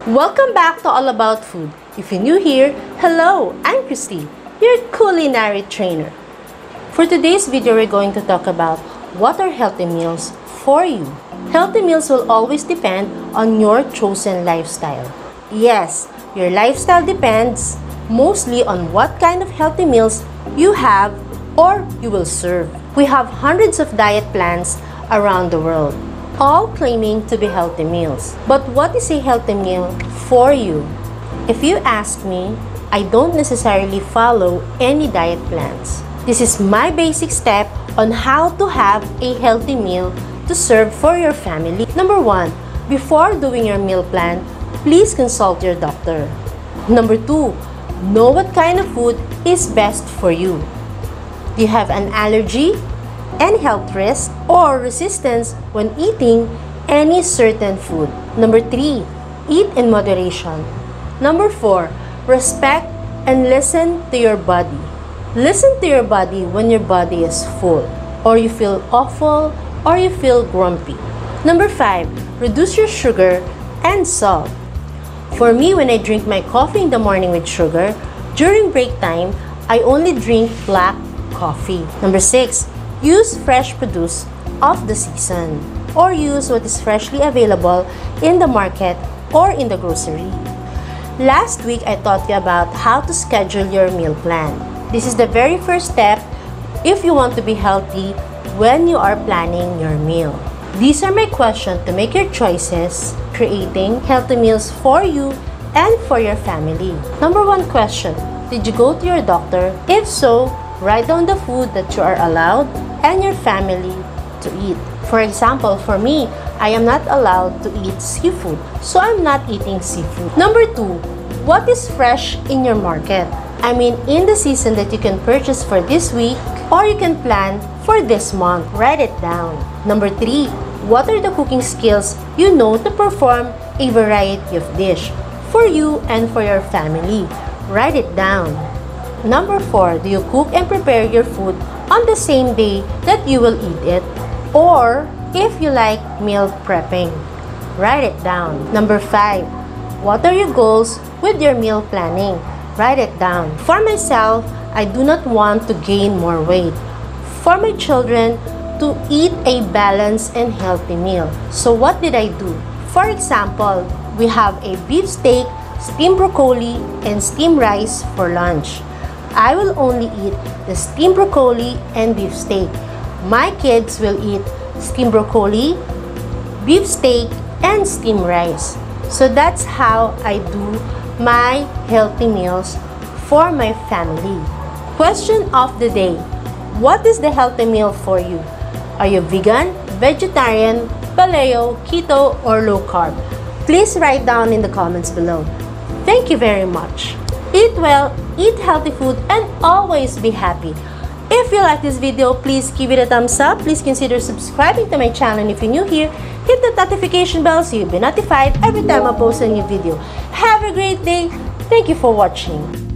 Welcome back to All About Food. If you're new here, hello, I'm Christie, your culinary trainer. For today's video, we're going to talk about what are healthy meals for you. Healthy meals will always depend on your chosen lifestyle. Yes, your lifestyle depends mostly on what kind of healthy meals you have or you will serve. We have hundreds of diet plans around the world, all claiming to be healthy meals. But what is a healthy meal for you? If you ask me, I don't necessarily follow any diet plans. This is my basic step on how to have a healthy meal to serve for your family. Number 1, before doing your meal plan, please consult your doctor. Number 2, know what kind of food is best for you. Do you have an allergy, any health risk, or resistance when eating any certain food? Number 3, eat in moderation. Number 4, respect and listen to your body. Listen to your body when your body is full, or you feel awful, or you feel grumpy. Number 5, reduce your sugar and salt. For me, when I drink my coffee in the morning with sugar, during break time, I only drink black coffee. Number 6, use fresh produce of the season, or use what is freshly available in the market or in the grocery. Last week, I taught you about how to schedule your meal plan. This is the very first step if you want to be healthy when you are planning your meal. These are my questions to make your choices, creating healthy meals for you and for your family. Number 1 question, did you go to your doctor? If so, write down the food that you are allowed and your family to eat. For example, for me, I am not allowed to eat seafood, so I'm not eating seafood. Number 2, what is fresh in your market? I mean, in the season that you can purchase for this week or you can plan for this month. Write it down. Number 3, what are the cooking skills you know to perform a variety of dish for you and for your family? Write it down. Number 4, do you cook and prepare your food on the same day that you will eat it? Or if you like meal prepping, write it down. Number 5, what are your goals with your meal planning? Write it down. For myself, I do not want to gain more weight. For my children, to eat a balanced and healthy meal. So what did I do? For example, we have a beef steak, steamed broccoli, and steamed rice for lunch. I will only eat the steamed broccoli and beef steak. My kids will eat steamed broccoli, beef steak, and steamed rice. So that's how I do my healthy meals for my family. Question of the day, what is the healthy meal for you? Are you vegan, vegetarian, paleo, keto, or low carb? Please write down in the comments below. Thank you very much. Eat well, eat healthy food, and always be happy. If you like this video, please give it a thumbs up. Please consider subscribing to my channel. And if you're new here, hit the notification bell so you'll be notified every time I post a new video. Have a great day. Thank you for watching.